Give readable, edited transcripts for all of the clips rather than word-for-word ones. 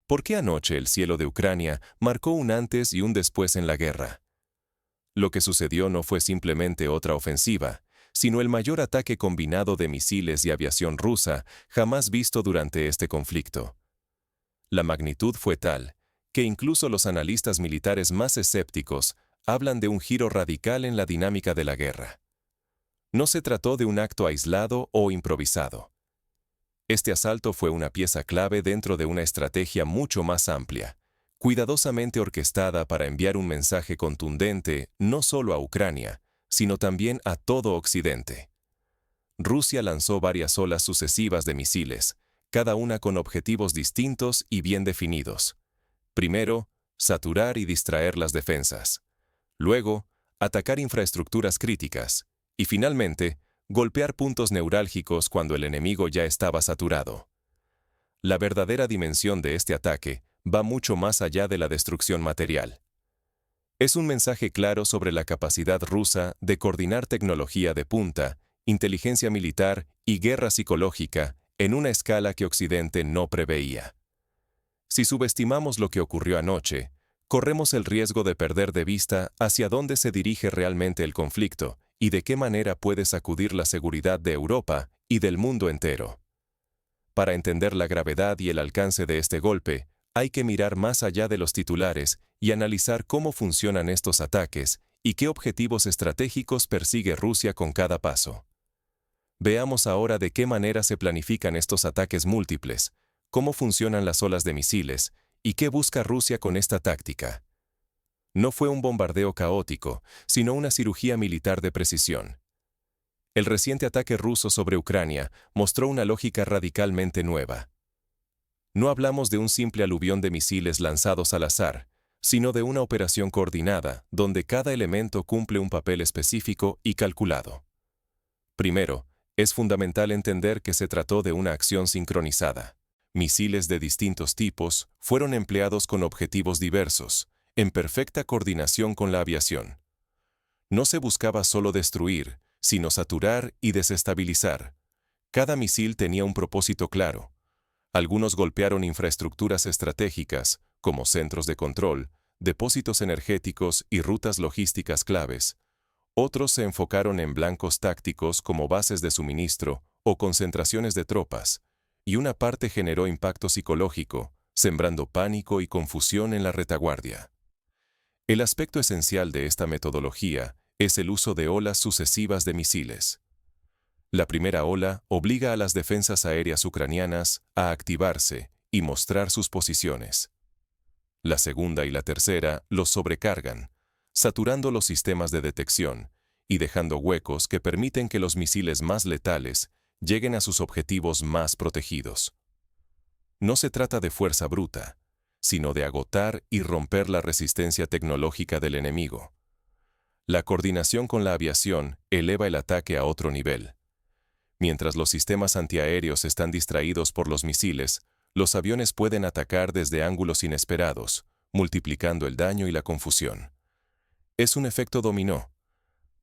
¿Por qué anoche el cielo de Ucrania marcó un antes y un después en la guerra? Lo que sucedió no fue simplemente otra ofensiva, sino el mayor ataque combinado de misiles y aviación rusa jamás visto durante este conflicto. La magnitud fue tal que incluso los analistas militares más escépticos hablan de un giro radical en la dinámica de la guerra. No se trató de un acto aislado o improvisado. Este asalto fue una pieza clave dentro de una estrategia mucho más amplia, cuidadosamente orquestada para enviar un mensaje contundente no solo a Ucrania, sino también a todo Occidente. Rusia lanzó varias olas sucesivas de misiles, cada una con objetivos distintos y bien definidos. Primero, saturar y distraer las defensas. Luego, atacar infraestructuras críticas. Y finalmente, golpear puntos neurálgicos cuando el enemigo ya estaba saturado. La verdadera dimensión de este ataque va mucho más allá de la destrucción material. Es un mensaje claro sobre la capacidad rusa de coordinar tecnología de punta, inteligencia militar y guerra psicológica en una escala que Occidente no preveía. Si subestimamos lo que ocurrió anoche, corremos el riesgo de perder de vista hacia dónde se dirige realmente el conflicto y de qué manera puede sacudir la seguridad de Europa y del mundo entero. Para entender la gravedad y el alcance de este golpe, hay que mirar más allá de los titulares y analizar cómo funcionan estos ataques y qué objetivos estratégicos persigue Rusia con cada paso. Veamos ahora de qué manera se planifican estos ataques múltiples, cómo funcionan las olas de misiles y qué busca Rusia con esta táctica. No fue un bombardeo caótico, sino una cirugía militar de precisión. El reciente ataque ruso sobre Ucrania mostró una lógica radicalmente nueva. No hablamos de un simple aluvión de misiles lanzados al azar, sino de una operación coordinada, donde cada elemento cumple un papel específico y calculado. Primero, es fundamental entender que se trató de una acción sincronizada. Misiles de distintos tipos fueron empleados con objetivos diversos, en perfecta coordinación con la aviación. No se buscaba solo destruir, sino saturar y desestabilizar. Cada misil tenía un propósito claro. Algunos golpearon infraestructuras estratégicas, como centros de control, depósitos energéticos y rutas logísticas claves. Otros se enfocaron en blancos tácticos como bases de suministro o concentraciones de tropas, y una parte generó impacto psicológico, sembrando pánico y confusión en la retaguardia. El aspecto esencial de esta metodología es el uso de olas sucesivas de misiles. La primera ola obliga a las defensas aéreas ucranianas a activarse y mostrar sus posiciones. La segunda y la tercera los sobrecargan, saturando los sistemas de detección y dejando huecos que permiten que los misiles más letales lleguen a sus objetivos más protegidos. No se trata de fuerza bruta, sino de agotar y romper la resistencia tecnológica del enemigo. La coordinación con la aviación eleva el ataque a otro nivel. Mientras los sistemas antiaéreos están distraídos por los misiles, los aviones pueden atacar desde ángulos inesperados, multiplicando el daño y la confusión. Es un efecto dominó.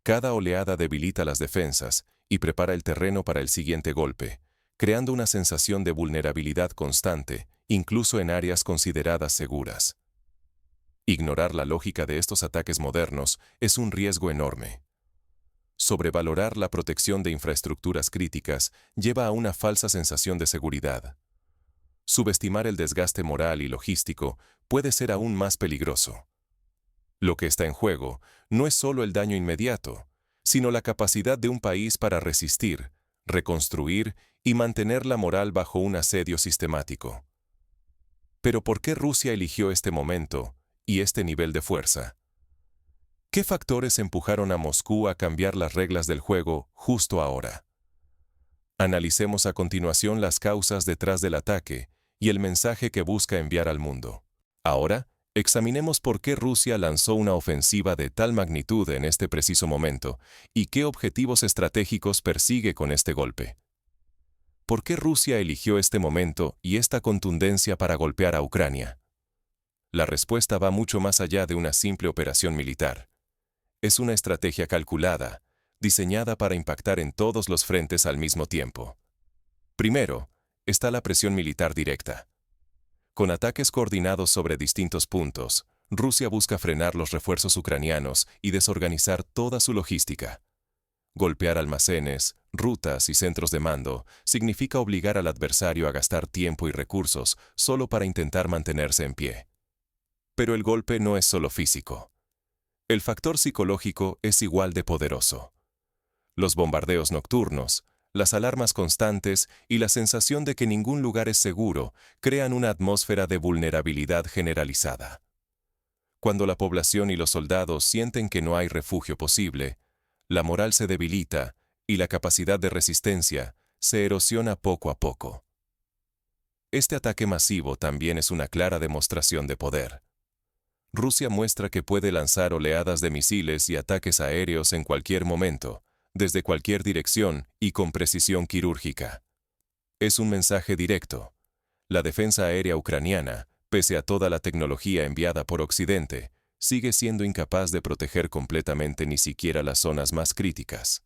Cada oleada debilita las defensas y prepara el terreno para el siguiente golpe, creando una sensación de vulnerabilidad constante, incluso en áreas consideradas seguras. Ignorar la lógica de estos ataques modernos es un riesgo enorme. Sobrevalorar la protección de infraestructuras críticas lleva a una falsa sensación de seguridad. Subestimar el desgaste moral y logístico puede ser aún más peligroso. Lo que está en juego no es solo el daño inmediato, sino la capacidad de un país para resistir, reconstruir y mantener la moral bajo un asedio sistemático. Pero ¿por qué Rusia eligió este momento y este nivel de fuerza? ¿Qué factores empujaron a Moscú a cambiar las reglas del juego justo ahora? Analicemos a continuación las causas detrás del ataque y el mensaje que busca enviar al mundo. Ahora, examinemos por qué Rusia lanzó una ofensiva de tal magnitud en este preciso momento y qué objetivos estratégicos persigue con este golpe. ¿Por qué Rusia eligió este momento y esta contundencia para golpear a Ucrania? La respuesta va mucho más allá de una simple operación militar. Es una estrategia calculada, diseñada para impactar en todos los frentes al mismo tiempo. Primero, está la presión militar directa. Con ataques coordinados sobre distintos puntos, Rusia busca frenar los refuerzos ucranianos y desorganizar toda su logística. Golpear almacenes, rutas y centros de mando significa obligar al adversario a gastar tiempo y recursos solo para intentar mantenerse en pie. Pero el golpe no es solo físico. El factor psicológico es igual de poderoso. Los bombardeos nocturnos, las alarmas constantes y la sensación de que ningún lugar es seguro crean una atmósfera de vulnerabilidad generalizada. Cuando la población y los soldados sienten que no hay refugio posible, la moral se debilita y la capacidad de resistencia se erosiona poco a poco. Este ataque masivo también es una clara demostración de poder. Rusia muestra que puede lanzar oleadas de misiles y ataques aéreos en cualquier momento, desde cualquier dirección y con precisión quirúrgica. Es un mensaje directo. La defensa aérea ucraniana, pese a toda la tecnología enviada por Occidente, sigue siendo incapaz de proteger completamente ni siquiera las zonas más críticas.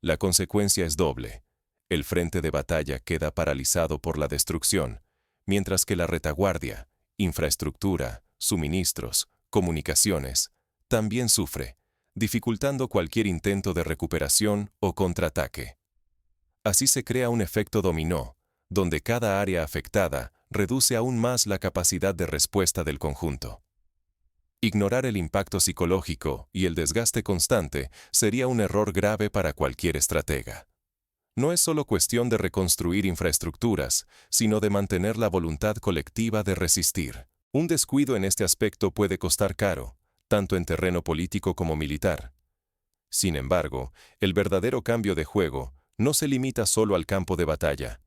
La consecuencia es doble. El frente de batalla queda paralizado por la destrucción, mientras que la retaguardia, infraestructura, suministros, comunicaciones, también sufre, dificultando cualquier intento de recuperación o contraataque. Así se crea un efecto dominó, donde cada área afectada reduce aún más la capacidad de respuesta del conjunto. Ignorar el impacto psicológico y el desgaste constante sería un error grave para cualquier estratega. No es solo cuestión de reconstruir infraestructuras, sino de mantener la voluntad colectiva de resistir. Un descuido en este aspecto puede costar caro, tanto en terreno político como militar. Sin embargo, el verdadero cambio de juego no se limita solo al campo de batalla.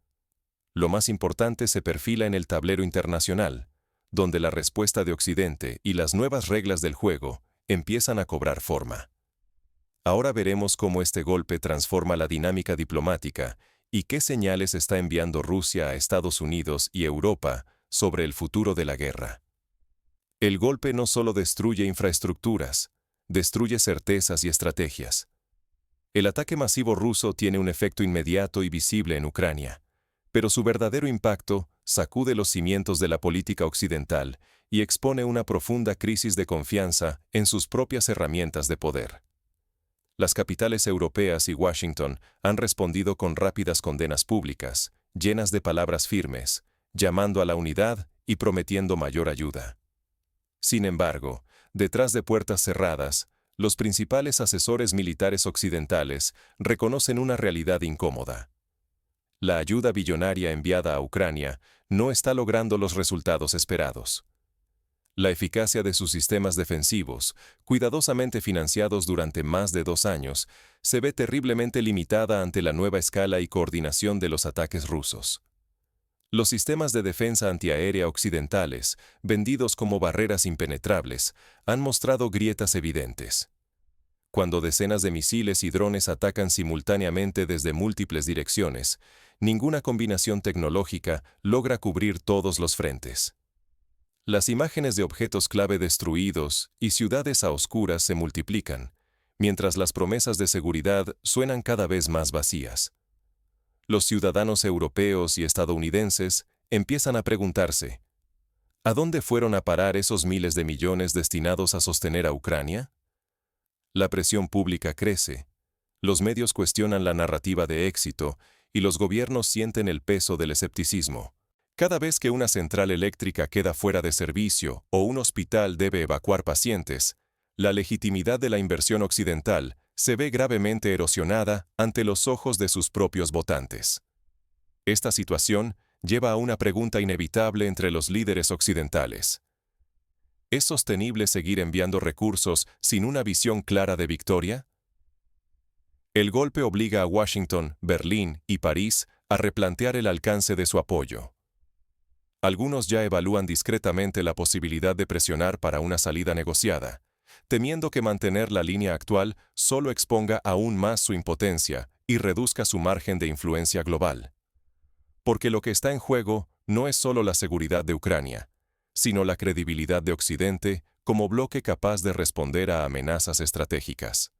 Lo más importante se perfila en el tablero internacional, donde la respuesta de Occidente y las nuevas reglas del juego empiezan a cobrar forma. Ahora veremos cómo este golpe transforma la dinámica diplomática y qué señales está enviando Rusia a Estados Unidos y Europa sobre el futuro de la guerra. El golpe no solo destruye infraestructuras, destruye certezas y estrategias. El ataque masivo ruso tiene un efecto inmediato y visible en Ucrania, pero su verdadero impacto sacude los cimientos de la política occidental y expone una profunda crisis de confianza en sus propias herramientas de poder. Las capitales europeas y Washington han respondido con rápidas condenas públicas, llenas de palabras firmes, llamando a la unidad y prometiendo mayor ayuda. Sin embargo, detrás de puertas cerradas, los principales asesores militares occidentales reconocen una realidad incómoda. La ayuda billonaria enviada a Ucrania no está logrando los resultados esperados. La eficacia de sus sistemas defensivos, cuidadosamente financiados durante más de 2 años, se ve terriblemente limitada ante la nueva escala y coordinación de los ataques rusos. Los sistemas de defensa antiaérea occidentales, vendidos como barreras impenetrables, han mostrado grietas evidentes. Cuando decenas de misiles y drones atacan simultáneamente desde múltiples direcciones, ninguna combinación tecnológica logra cubrir todos los frentes. Las imágenes de objetos clave destruidos y ciudades a oscuras se multiplican, mientras las promesas de seguridad suenan cada vez más vacías. Los ciudadanos europeos y estadounidenses empiezan a preguntarse, ¿a dónde fueron a parar esos miles de millones destinados a sostener a Ucrania? La presión pública crece, los medios cuestionan la narrativa de éxito y los gobiernos sienten el peso del escepticismo. Cada vez que una central eléctrica queda fuera de servicio o un hospital debe evacuar pacientes, la legitimidad de la inversión occidental se ve gravemente erosionada ante los ojos de sus propios votantes. Esta situación lleva a una pregunta inevitable entre los líderes occidentales. ¿Es sostenible seguir enviando recursos sin una visión clara de victoria? El golpe obliga a Washington, Berlín y París a replantear el alcance de su apoyo. Algunos ya evalúan discretamente la posibilidad de presionar para una salida negociada, temiendo que mantener la línea actual solo exponga aún más su impotencia y reduzca su margen de influencia global. Porque lo que está en juego no es solo la seguridad de Ucrania, sino la credibilidad de Occidente como bloque capaz de responder a amenazas estratégicas.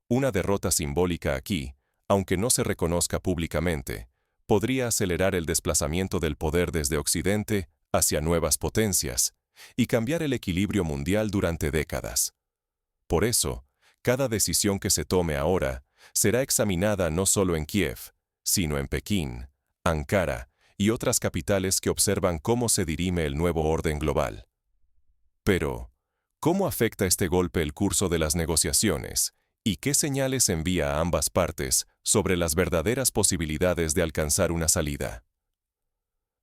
Una derrota simbólica aquí, aunque no se reconozca públicamente, podría acelerar el desplazamiento del poder desde Occidente hacia nuevas potencias, y cambiar el equilibrio mundial durante décadas. Por eso, cada decisión que se tome ahora será examinada no solo en Kiev, sino en Pekín, Ankara y otras capitales que observan cómo se dirime el nuevo orden global. Pero, ¿cómo afecta este golpe el curso de las negociaciones y qué señales envía a ambas partes sobre las verdaderas posibilidades de alcanzar una salida?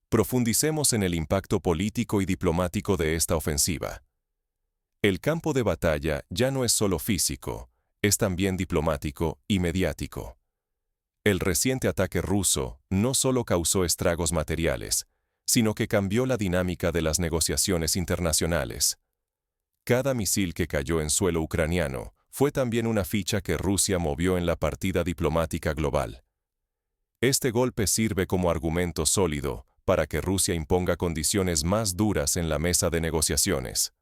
Profundicemos en el impacto político y diplomático de esta ofensiva. El campo de batalla ya no es solo físico, es también diplomático y mediático. El reciente ataque ruso no solo causó estragos materiales, sino que cambió la dinámica de las negociaciones internacionales. Cada misil que cayó en suelo ucraniano fue también una ficha que Rusia movió en la partida diplomática global. Este golpe sirve como argumento sólido para que Rusia imponga condiciones más duras en la mesa de negociaciones.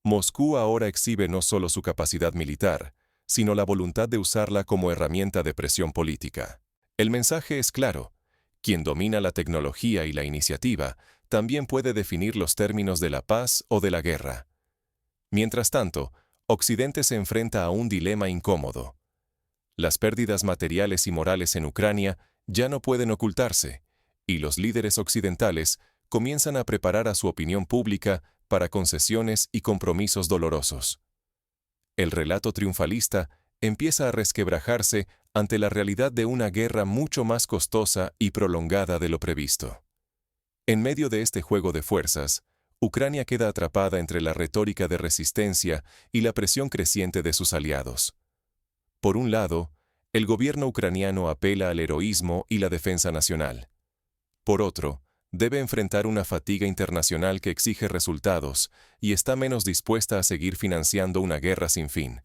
Moscú ahora exhibe no solo su capacidad militar, sino la voluntad de usarla como herramienta de presión política. El mensaje es claro: quien domina la tecnología y la iniciativa también puede definir los términos de la paz o de la guerra. Mientras tanto, Occidente se enfrenta a un dilema incómodo. Las pérdidas materiales y morales en Ucrania ya no pueden ocultarse, y los líderes occidentales comienzan a preparar a su opinión pública para concesiones y compromisos dolorosos. El relato triunfalista empieza a resquebrajarse ante la realidad de una guerra mucho más costosa y prolongada de lo previsto. En medio de este juego de fuerzas, Ucrania queda atrapada entre la retórica de resistencia y la presión creciente de sus aliados. Por un lado, el gobierno ucraniano apela al heroísmo y la defensa nacional. Por otro, debe enfrentar una fatiga internacional que exige resultados y está menos dispuesta a seguir financiando una guerra sin fin.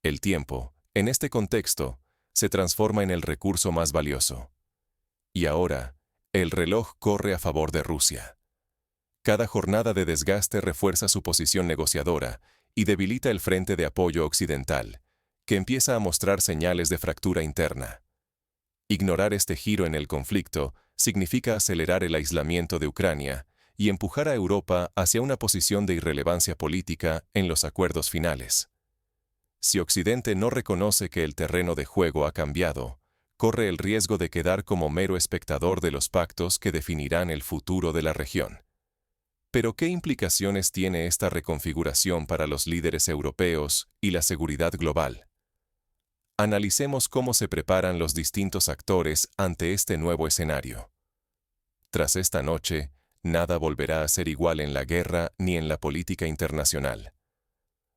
El tiempo, en este contexto, se transforma en el recurso más valioso. Y ahora, el reloj corre a favor de Rusia. Cada jornada de desgaste refuerza su posición negociadora y debilita el frente de apoyo occidental, que empieza a mostrar señales de fractura interna. Ignorar este giro en el conflicto significa acelerar el aislamiento de Ucrania y empujar a Europa hacia una posición de irrelevancia política en los acuerdos finales. Si Occidente no reconoce que el terreno de juego ha cambiado, corre el riesgo de quedar como mero espectador de los pactos que definirán el futuro de la región. Pero ¿qué implicaciones tiene esta reconfiguración para los líderes europeos y la seguridad global? Analicemos cómo se preparan los distintos actores ante este nuevo escenario. Tras esta noche, nada volverá a ser igual en la guerra ni en la política internacional.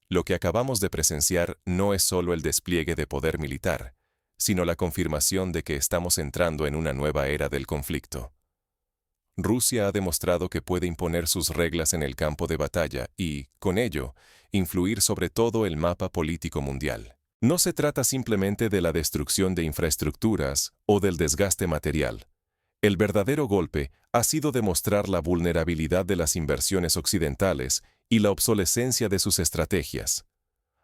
Lo que acabamos de presenciar no es solo el despliegue de poder militar, sino la confirmación de que estamos entrando en una nueva era del conflicto. Rusia ha demostrado que puede imponer sus reglas en el campo de batalla y, con ello, influir sobre todo el mapa político mundial. No se trata simplemente de la destrucción de infraestructuras o del desgaste material. El verdadero golpe ha sido demostrar la vulnerabilidad de las inversiones occidentales y la obsolescencia de sus estrategias.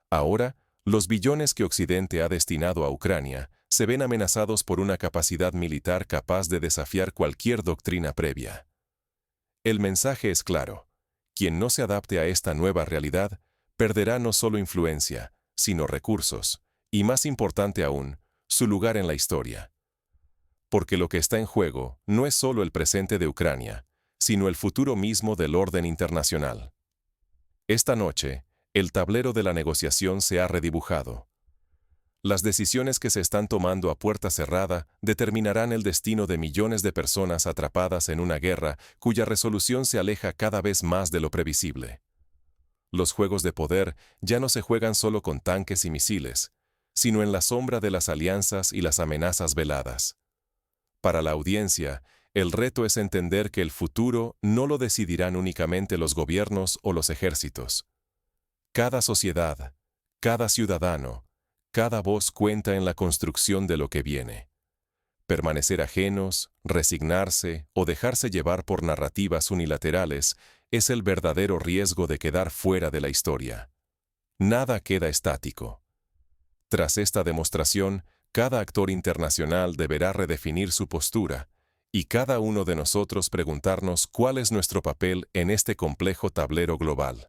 Ahora, los billones que Occidente ha destinado a Ucrania se ven amenazados por una capacidad militar capaz de desafiar cualquier doctrina previa. El mensaje es claro: quien no se adapte a esta nueva realidad perderá no solo influencia, sino recursos, y más importante aún, su lugar en la historia. Porque lo que está en juego no es solo el presente de Ucrania, sino el futuro mismo del orden internacional. Esta noche, el tablero de la negociación se ha redibujado. Las decisiones que se están tomando a puerta cerrada determinarán el destino de millones de personas atrapadas en una guerra cuya resolución se aleja cada vez más de lo previsible. Los juegos de poder ya no se juegan solo con tanques y misiles, sino en la sombra de las alianzas y las amenazas veladas. Para la audiencia, el reto es entender que el futuro no lo decidirán únicamente los gobiernos o los ejércitos. Cada sociedad, cada ciudadano, cada voz cuenta en la construcción de lo que viene. Permanecer ajenos, resignarse o dejarse llevar por narrativas unilaterales es el verdadero riesgo de quedar fuera de la historia. Nada queda estático. Tras esta demostración, cada actor internacional deberá redefinir su postura y cada uno de nosotros preguntarnos cuál es nuestro papel en este complejo tablero global.